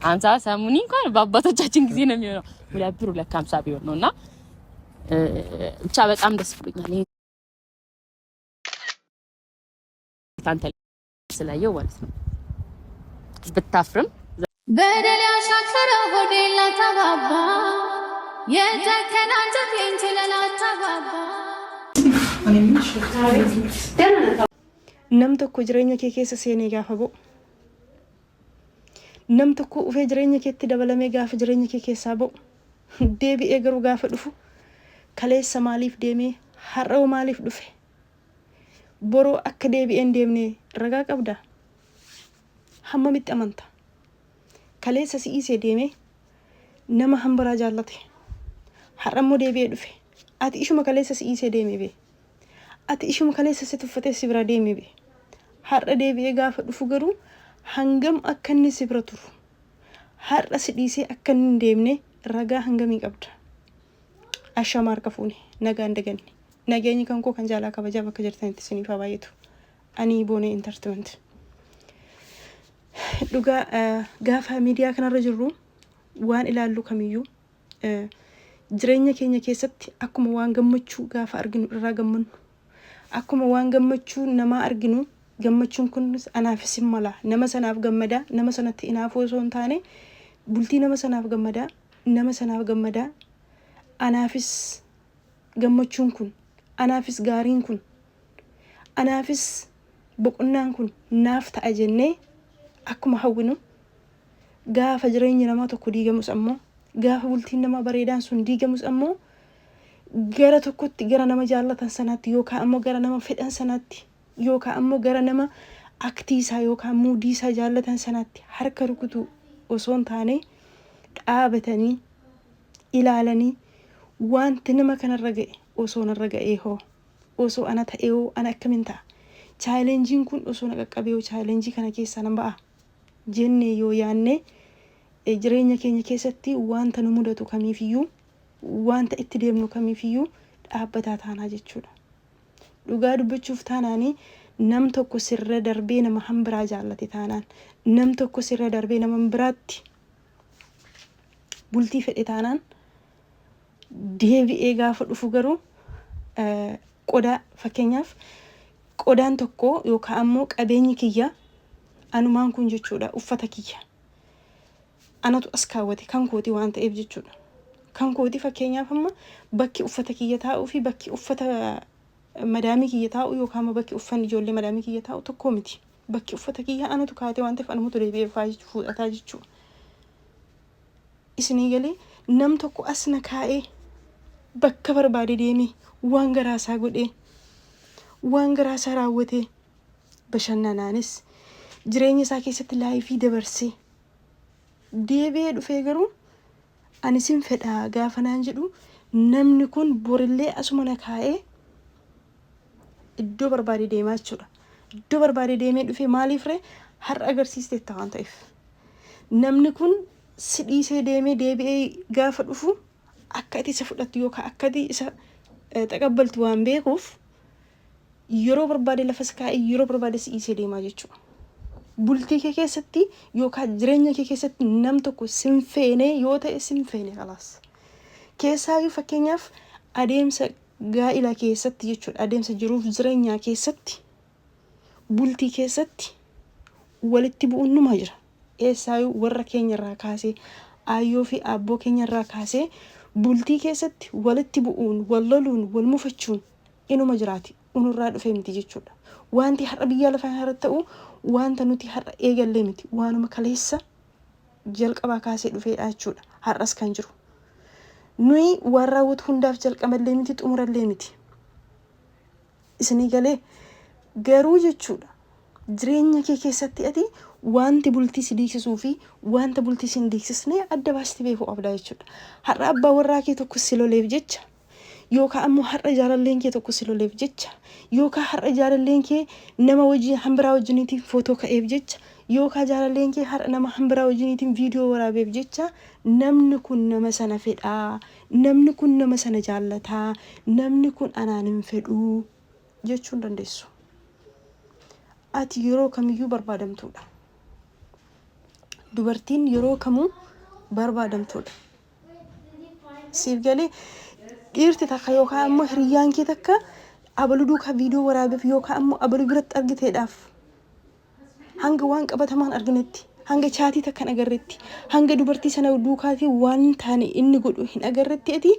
አንሳ ሰሙኒ እንኳን በአባቶቻችን ጊዜ ነው የሚሆነው 2 ብር 250 ቢሆን ነውና ብቻ በጣም ደስ ብሎኛል። ታንተ ስላየው ማለት ነው ብታፍርም በደል ያሻከረው ሆዴላ ተባባ የተከናንጀት እንችላል ተባባ nam tokko jireenya kee keessa seenee gaafa bo'u nam tokko ufee jireenya keetti dabalamee gaafa jireenya kee keessaa bo'u deebi'ee garuu gaafa dhufu kaleessa maaliif deemee har'a maaliif dhufe boroo akka deebi'een deemnee ragaa qabda hammamitti amanta kaleessa si'isee deemee nama hambaraa jaallate har'a immoo deebi'ee dhufe ati ishuma kaleessa si'isee deemee bee ati ishuma kaleessa si tuffatee si bira deemee bee har'a deebi'ee gaafa dhufu garuu hangam akka inni si bira turu har'a si dhiisee akka inni hin deemne ragaa hangamii qabda ashama harka fuune nagaan daganne nageenyi kan koo kan jaalaa kabajaa bakka jirtanitti isiniif baay'eetu ani boonee entertainment dhugaa gaafa miidiyaa kanarra jirru waan ilaallu kamiyyuu jireenya keenya keessatti akkuma waan gammachuu gaafa arginu irraa gammannu akkuma waan gammachuu namaa arginu gammachuun kun anaafis mala nama sanaaf gammada nama sanatti inaafoo osoo hin taane bultii nama sanaaf gammada anaafis gammachuun kun anaafis gaariin kun anaafis boqonnaan kun naaf ta'a jennee akkuma hawwinu gaafa jireenya namaa tokko diigamus ammoo gaafa bultiin namaa bareedaan sun diigamus ammoo gara tokkotti gara nama jaallatan sanaatti yookaan ammoo gara nama fedhan sanaatti yookaan ammoo gara nama aktiisaa yookaan muudiisaa jaallatan sanaatti harka rukutu osoo hin taane dhaabatanii ilaalanii wanti nama kanarra ga'e osoo narra ga'ee hoo osoo ana ta'ee hoo ana akkamiin ta'a chaalenjiin kun osoo na qaqqabee hoo chaalenjii kana keessaa nan ba'a jennee yoo yaanne jireenya keenya keessatti wanta nu mudatu kamiifiyyuu wanta itti deemnu kamiifiyyuu dhaabbataa taanaa jechuudha. Dhugaa dubbachuuf taanaanii nam tokko sirra darbee nama hambiraa jaallate taanaan nam tokko sirra darbee nama biraatti bultii fedhe taanaan deebi'ee gaafa dhufu garuu qodaa fakkeenyaaf qodaan tokko yookaan ammoo qabeenyi kiyya anumaan kun jechuudha uffata kiyya anatu as kaawwate kan kooti waan ta'eef jechuudha. Kan kooti fakkeenyaaf amma bakki uffata kiyya taa'uu fi bakki uffata madaamii kiyya taa'u yookaan ammoo bakki uffanni ijoollee madaamii kiyya taa'u tokko miti. Bakki uffata kiyya anatu kaatee waan ta'eef anumatu deebi'ee fudhataa jechuudha. Isinii galee nam tokko as na kaa'ee bakka barbaade deemee waan garaasaa godhee waan garaasaa raawwatee bashannanaanis jireenya isaa keessatti laayifii dabarsee deebi'ee dhufee garuu ani sin fedhaa gaafa naan jedhu namni kun borillee asuma na kaa'ee iddoo barbaade deemaa jechuudha. Iddoo barbaade deemee dhufee maaliif ree har'a agarsiistee ta'a waan ta'eef namni kun si dhiisee deemee deebi'ee gaafa dhufu akka ati isa fudhattu yookaan akka ati isa taqabbaltu waan beekuuf yeroo barbaade lafas kaa'ee yeroo barbaade si dhiisee deemaa jechuudha. Bultii kee keessatti yookaan jireenya kee keessatti nam tokko sin feene yoo ta'e sin feene kalaas. Keessaayyuu fakkeenyaaf adeemsa gaa'ila keessatti jechuudha adeemsa jiruuf jireenyaa keessatti bultii keessatti walitti bu'uun numa jira. Eessaayyuu warra keenyarraa kaasee aayyoo fi aabboo keenyarraa kaasee bultii keessatti walitti bu'uun wal loluun wal mufachuun inuma jiraati unurraa dhufee miti jechuudha. Wanti har'a biyya lafaa irratti ta'u wanta nuti har'a eegallee miti waanuma kaleessa jalqabaa kaasee dhufeedha jechuudha har'as kan jiru. Nuyi waan raawwatu hundaaf jalqaballee miti xumurallee miti. Isinii galee garuu jechuudha jireenya kee keessatti ati wanti bultii si diigsisuu fi wanta bultii si hin diigsisne adda baasti beekuu qabda jechuudha. Har'a abbaa warraa kee tokko si loleef jecha yookaan ammoo har'a jaalalleen kee tokko si loleef jecha yookaan har'a jaalalleen kee nama wajjin hambiraa wajjiniitiin footoo ka'eef jecha yookaan jaalalleen kee har'a nama hambiraa wajjiniitiin viidiyoo waraabeef jecha namni kun nama sana fedhaa namni kun nama sana jaallataa namni kun anaan hin fedhuu jechuun dandeessu. Ati yeroo kamiyyuu barbaadamtuudha. dubartiin yeroo kamuu barbaadamtuudha. Siif galee dhiirti takka yookaan ammoo hiriyyaan kee takka abaluu duukaa viidiyoo waraabeef yookaan ammoo abaluu biratti argiteedhaaf hanga waan qabatamaan arginetti hanga chaatii takka hin agarretti hanga dubartii sana duukaatii waan taane inni godhu hin agarretti ati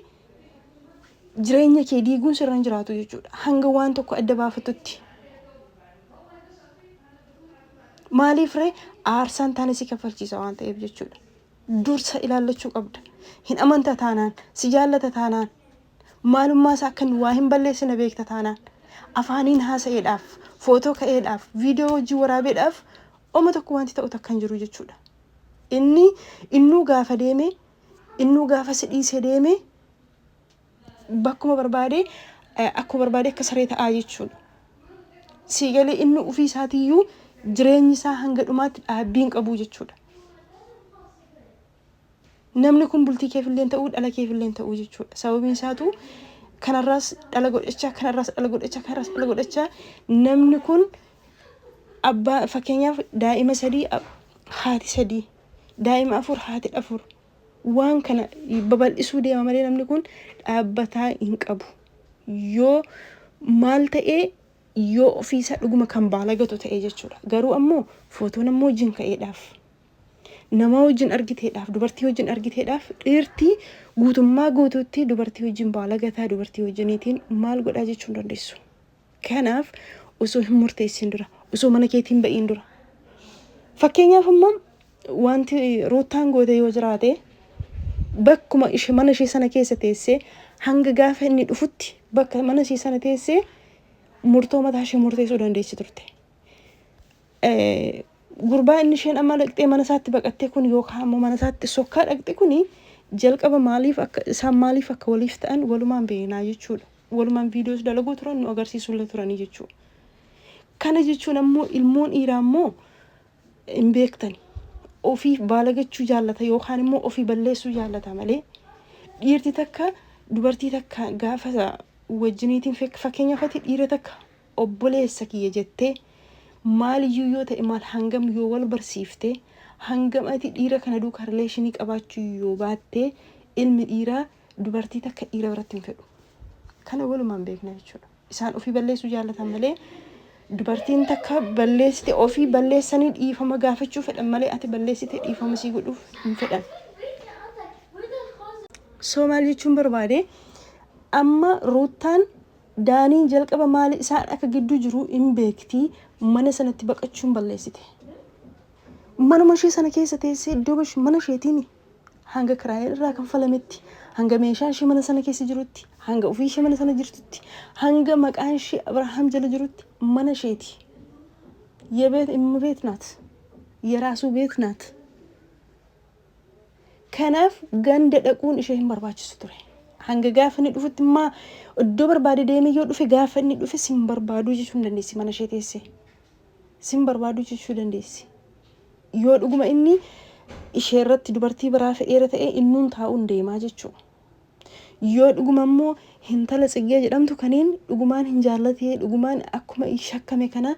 jireenya kee diiguun sirra hin jiraatu jechuudha. Hanga waan tokko adda baafatutti. Maaliif ree aarsaan taane si kaffalchiisa waan ta'eef jechuudha. Dursa ilaallachuu qabda. Hin amanta taanaan, si jaallata taanaan, maalummaa isaa akka waa hin balleessine beekta taanaan, afaaniin haasa'eedhaaf, footoo ka'eedhaaf, viidiyoo hojii waraabeedhaaf oma tokko wanti ta'u takka hin jiru jechuudha. Innuu gaafa deeme, innuu gaafa si dhiisee deeme bakkuma barbaade akkuma barbaade akka saree ta'aa jechuudha. Si galee inni ofii isaatiiyyuu jireenyi isaa hanga dhumaatti dhaabbiin qabu jechuudha. Namni kun bultii keefillee ta'uu dhala keefillee ta'uu jechuudha. Sababiin isaatu kanarraas dhala godhachaa kanarraas dhala godhachaa kanarraas dhala godhachaa namni kun abbaa fakkeenyaaf daa'ima 3 haati 3 daa'ima 4 haati 4 waan kana babal'isuu deema malee namni kun dhaabbataa hin qabu. Yoo maal ta'ee yoo ofiisa dhuguma kan baalagatu ta'ee jechuudha. Garuu ammoo footoon ammoo wajjin ka'eedhaaf nama wajjin argiteedhaaf dubartii wajjin argiteedhaaf dhiirtii guutummaa guutuutti dubartii wajjin baalagataa dubartii wajjiniitiin maal godhaa jechuu dandeessu. Kanaaf osoo hin murteessin dura osoo mana keetiin ba'iin dura fakkeenyaaf ammoo wanti Ruutaan goote yoo jiraate bakkuma ishee mana ishee sana keessa teessee hanga gaafa inni dhufutti bakka mana ishee sana teessee murtoo mataa ishee murteessuu dandeessi turte. Gurbaa inni isheen amma dhaqxee mana isaatti baqattee kun yookaan ammoo mana isaatti sokkaa dhaqxe kuni jalqaba maaliif akka isaan maaliif akka waliif ta'an walumaan beeknaa jechuudha. Walumaan viidiyoos dalaguu turan nu agarsiisuullee turanii jechuudha. Kana jechuun ammoo ilmoon dhiiraa ammoo hin beektani. Ofii baalagachuu jaallata yookaan immoo ofii balleessuu jaallata malee dhiirti takka dubartii takka gaafa wajjiniitiin fakkeenyaaf ati dhiira takka obboleessa kiyya jettee maaliyyuu yoo ta'e maal hangam yoo wal barsiifte hangam ati dhiira kana duukaa rileeshinii qabaachuu yoo baatte ilmi dhiiraa dubartii takka dhiira biratti hin fedhu. Kana walumaan beekna jechuudha. Isaan ofii balleessuu jaallatan malee dubartiin takka balleessite ofii balleessanii dhiifama gaafachuu fedhan malee ati balleessite dhiifama sii godhuuf hin fedhan. So maal jechuun barbaade amma Ruutaan Daaniin jalqaba maali isaan akka gidduu jiru hin beektii mana sanatti baqachuun balleessite. Manuma ishee sana keessa teessee iddoo mana isheetiin hanga kiraayee irraa kanfalametti hanga meeshaan ishee mana sana keessa jirutti hanga ofii ishee mana sana jirtutti hanga maqaan ishee Abrahaam jala jirutti mana isheeti. የቤት እመቤት ናት። የራሱ ቤት ናት። ከናፍ ገንደ ደቁን isheen barbaachisu ture. Hanga gaafa inni dhufutti immoo iddoo barbaade deemee yoo dhufe gaafa inni dhufe sin barbaadu jechuu dandeessi mana ishee teessee. Sin barbaadu jechuu dandeessi. Yoo dhuguma inni ishee irratti dubartii biraa fedheera ta'e innuun taa'uun deemaa jechuudha. Yoo dhuguma immoo hintala Tsiggee jedhamtu kaniin dhugumaan hin jaallatee dhugumaan akkuma shakkame kana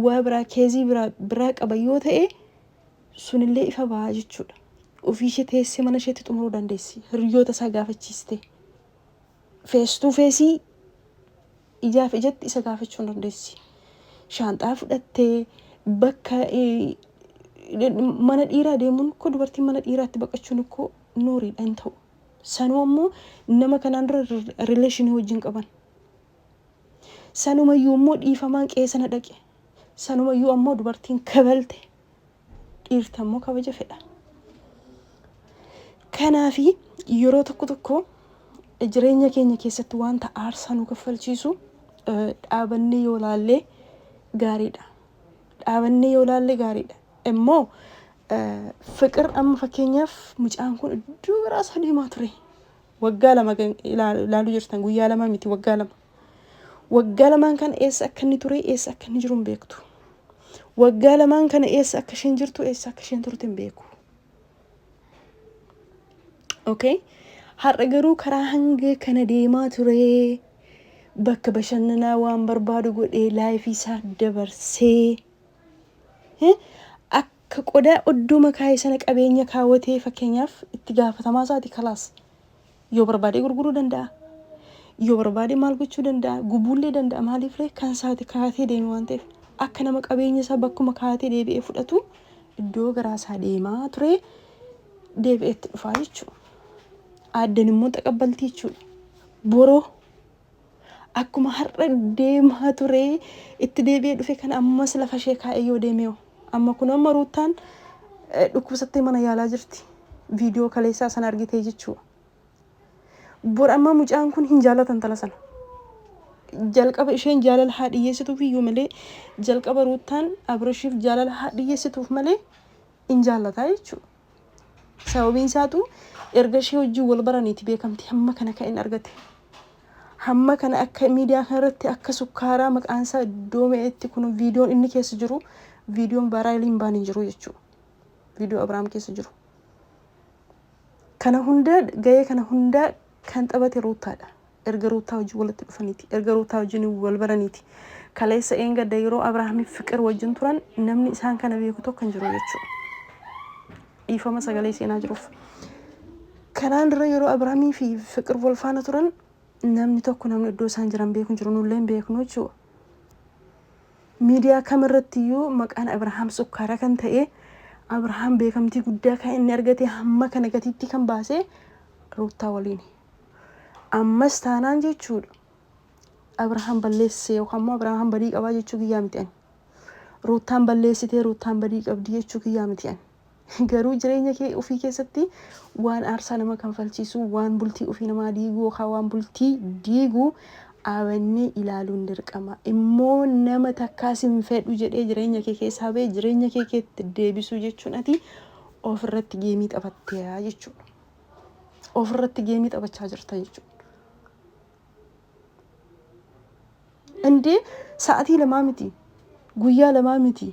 waa biraa keezii biraa qaba yoo ta'e sunillee ifa ba'a jechuudha. Ofii ishee teessee mana isheetti xumuruu dandeessi. Hiriyoota isaa gaafachiiste. Feestuu feesii ijaaf ijatti isa gaafachuu dandeessi. Shaanxaa fudhattee bakka mana dhiiraa deemuun ko dubartiin mana dhiiraatti baqachuun ko nooriidha hin ta'u. Sanuu ammoo nama kanaan dura rileeshinii wajjin qaban. Sanumayyuu ammoo dhiifamaan qeesana dhaqe. Sanumayyuu ammoo dubartiin kabalte. Dhiirti ammoo kabaja fedha. Kanaafi yeroo tokko jireenya keenya keessatti wanta aarsaa nu kaffalchiisu dhaabannee yoo laallee gaariidha. Dhaabannee yoo laallee gaariidha. Immoo fiqir amma fakkeenyaaf mucaan kun iddoo biraa deemaa ture. Waggaa 2 ilaaluu jirtan guyyaa 2 miti waggaa 2. Waggaa 2 kana eessa akka inni ture eessa akka inni jiru hin beektu. Waggaa 2 kana eessa akka isheen jirtu eessa akka isheen turte hin beeku. Okay? Har'a garuu karaa hanga kana deemaa ture. Bakka bashannanaa waan barbaadu godhee laayifii isaa dabarsee akka qodaa odduma kaayee sana qabeenya kaawwatee fakkeenyaaf itti gaafatamaa isaati kalaas yoo barbaade gurguruu danda'a. Yoo barbaade maal gochuu danda'a? Gubuullee danda'a. Maaliiflee kan isaati kaatee deemu waan ta'eef akka nama qabeenya isaa bakkuma kaatee deebi'ee fudhatu iddoo garaasaa deemaa ture deebi'ee itti dhufaa jechuudha. Aaddan immoo taqabbaltii jechuudha. Boroo akkuma har'a deemaa ture itti deebi'ee dhufe kan ammas lafa ishee kaa'ee yoo deemee amma kun amma Ruutaan dhukkubsattee mana yaalaa jirti. Viidiyoo kaleessaa sana argitee jechuudha. Bor amma mucaan kun hin jaallatan tala sana. Jalqaba isheen jaalala haa dhiyyeessituuf iyyuu malee jalqaba Ruutaan Abirashiif jaalala haa dhiyyeessituuf malee hin jaallataa jechuudha. Sababiin isaatu erga ishee wajjin wal baraniiti beekamti hamma kana kan inni argate. Hamma kana akka miidiyaa kanarratti akka sukkaaraa maqaan isaa iddoo mee'etti kun viidiyoon inni keessa jiru viidiyoon baaraayiliin baan hin jiru jechuudha. Viidiyoo Abiraam keessa jiru. Kana hunda gahee kana hunda kan taphate Ruutaadha. Erga Ruutaa wajjin walitti dhufaniiti. Erga Ruutaa wajjin wal baraniiti. Kaleessa eengadda yeroo Abiraamiif fiqir wajjin turan namni isaan kana beeku tokko hin jiru jechuudha. Dhiifama sagalee seenaa jiruuf. Kanaan dura yeroo Abiraamii fi fiqir wal faana turan namni tokko namni iddoo isaan jiran beeku hin jiru nullee hin beeknu jechuudha. Miidiyaa kamirratti iyyuu maqaan Abiraam sukkaara kan ta'e Abiraam beekamtii guddaa kan inni argate hamma kana gatiitti kan baase Ruutaa waliin. Ammas taanaan jechuudha. Abiraam balleessee yookaan immoo Abiraam badii qabaa jechuu kiyyaa miti ani. Ruutaan balleessitee Ruutaan badii qabdi jechuu kiyyaa miti ani. Garuu jireenya kee ofii keessatti waan aarsaa nama kanfalchiisu waan bultii ofii namaa diiguu yookaan waan bultii diiguu abannee ilaaluun dirqama. Immoo nama takkaas hin fedhu jedhee jireenya kee keessaa ba'ee jireenya kee keetti deebisuu jechuun ati ofirratti geemii taphatteeraa jechuudha. Ofirratti geemii taphachaa jirta jechuudha. Indee sa'aatii lamaa miti, guyyaa lamaa miti,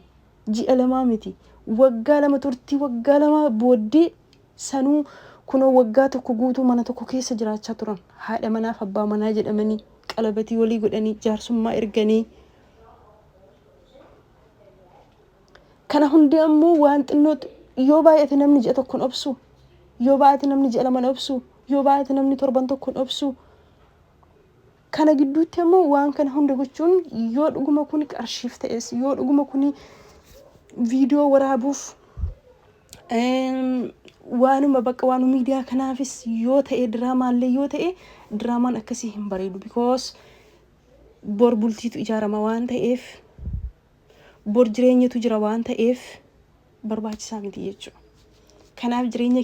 ji'a lamaa miti, waggaa lama turtii waggaa lama booddee sanuu kunoo waggaa tokko guutuu mana tokko keessa jiraachaa turan. Haadha manaaf abbaa manaa jedhamanii qalabatii walii godhanii jaarsummaa erganii. Kana hundi ammoo waan xinnoo yoo baay'ate namni ji'a tokkoon obsu, yoo baay'ate namni ji'a lama obsu, yoo baay'ate namni torban tokkoon obsu. Kana gidduutti ammoo waan kana hunda gochuun yoo dhuguma kun qarshiif ta'es yoo dhuguma kun viidiyoo waraabuuf waanuma bakka waanuma miidiyaa kanaafis yoo ta'e diraamaallee yoo ta'e diraamaan akkasii hin bareedu because bor bultiitu ijaarama waan ta'eef bor jireenyatu jira waan ta'eef barbaachisaa miti jechuudha. Kanaaf jireenya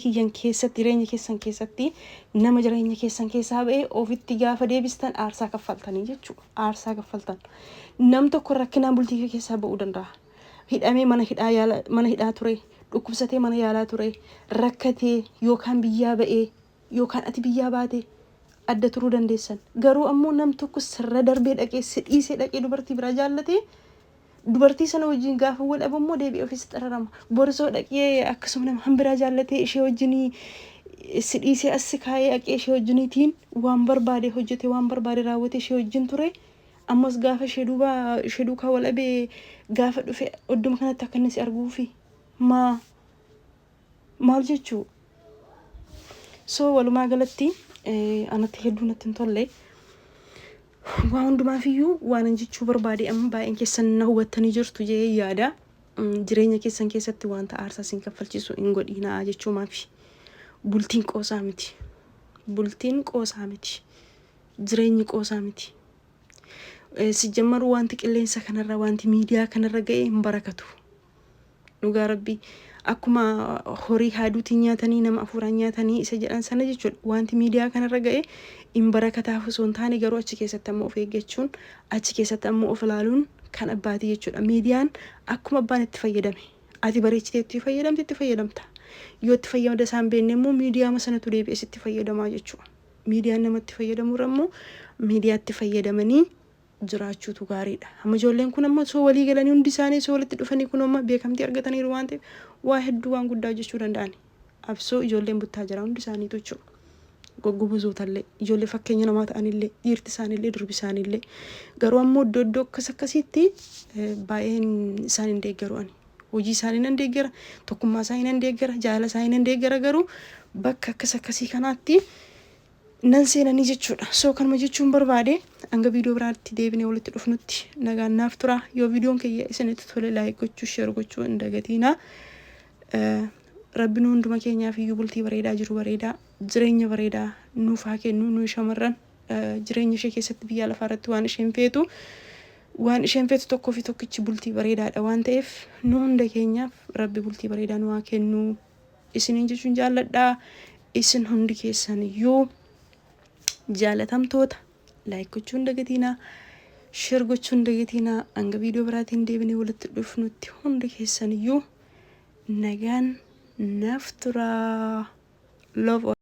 keessan keessatti nama jireenya keessan keessaa ba'ee ofitti gaafa deebistan aarsaa kaffaltanii jechuudha. Aarsaa kaffaltan. Nam tokko rakkinaan bultii keessaa ba'uu danda'a. Hidhamee mana hidhaa ture, dhukkubsatee mana yaalaa ture, rakkatee yookaan biyyaa ba'ee yookaan ati biyyaa baate adda turuu dandeessan. Garuu ammoo nam tokko sirra darbee dhaqee sidhiisee dhaqee dubartii biraa jaallatee dubartii sana wajjin gaafa wal dhabammoo deebi'ee ofiis xararama. Borisoo dhaqee akkasuma nama hanbiraa jaallatee ishee wajjin sidhiisee as kaayee dhaqee ishee wajjiniitiin waan barbaade hojjete waan barbaade raawwate ishee wajjin ture. Ammas gaafa ishee duukaa wal dhabee gaafa dhufe odduma kanatti akka inni si arguufi maal jechuu. So walumaa galatti anatti hedduu natti hin tolle. Waan hundumaafiyyuu waan jechuu barbaade amma baay'een keessan na hubattanii jirtu jee yaada. Jireenya keessan keessatti wanta aarsaa isin kaffalchiisu hin godhinaa jechuu maafi. Bultiin qoosaa miti. Bultiin qoosaa miti. Jireenyi qoosaa miti. Sijjammaru wanti qilleensa kanarra wanti miidiyaa kanarra ga'ee hin barakatu. Dhugaa Rabbii akkuma horii haaduutiin nyaatanii nama afuuraan nyaatanii isa jedhan sana jechuudha. Wanti miidiyaa kanarra ga'ee hin barakataaf osoo hin taane garuu achi keessatti ammoo of eeggachuun achi keessatti ammoo of ilaaluun kan abbaati jechuudha. Miidiyaan akkuma abbaan itti fayyadame ati bareechitee itti fayyadamte itti fayyadamta. Yoo itti fayyadamda isaan beekne immoo miidiyaa sanatu deebi'ee itti fayyadamaa jechuudha. Miidiyaan namatti fayyadamurra immoo miidiyaatti fayyadamanii jiraachuutu gaariidha. Amma ijoolleen kun ammoo soo walii galanii hundi isaanii soo walitti dhufanii kun ammoo beekamtii argataniiru waan ta'eef waa hedduu waan guddaa jechuu danda'ani. Absoo ijoolleen buttaa jira hundi isaaniitu jechuudha. Goggubuzootallee ijoollee fakkeenya namaa ta'anillee dhiirti isaaniillee durbi isaaniillee garuu ammoo iddoo akkas akkasiitti baay'een isaan hin deeggaru ani. hojii isaanii nan deeggara, tokkummaa isaanii nan deeggara, jaalala isaanii nan deeggara. Garuu bakka akkasii kanaatti nan seenanii jechuudha. So kanuma jechuun barbaade hanga viidiyoo biraatti deebinee walitti dhufnutti nagaan naaf tura. Yoo viidiyoon kiyya isinitti tole laayik gochuu, sheer gochuu hin dagatinaa. Rabbiin hunduma keenyaaf iyyuu bultii bareedaa, jiru bareedaa, jireenya bareedaa nuuf haa kennu. Nu shamarran jireenya ishee keessatti biyya lafaa irratti waan isheen feetu tokkoo fi tokkichi bultii bareedaadha waan ta'eef nu hunda keenyaaf Rabbi bultii bareedaa nu haa kennu isiniin jechuun jaalladha. Isin hundi keessan iyyuu jaalatamtoota, laayik gochuun dagatinaa, sheer gochuun dagatinaa. Hanga viidiyoo biraatiin deebinee walitti dhufnutti hundi keessan iyyuu nagaan naaf tura. Love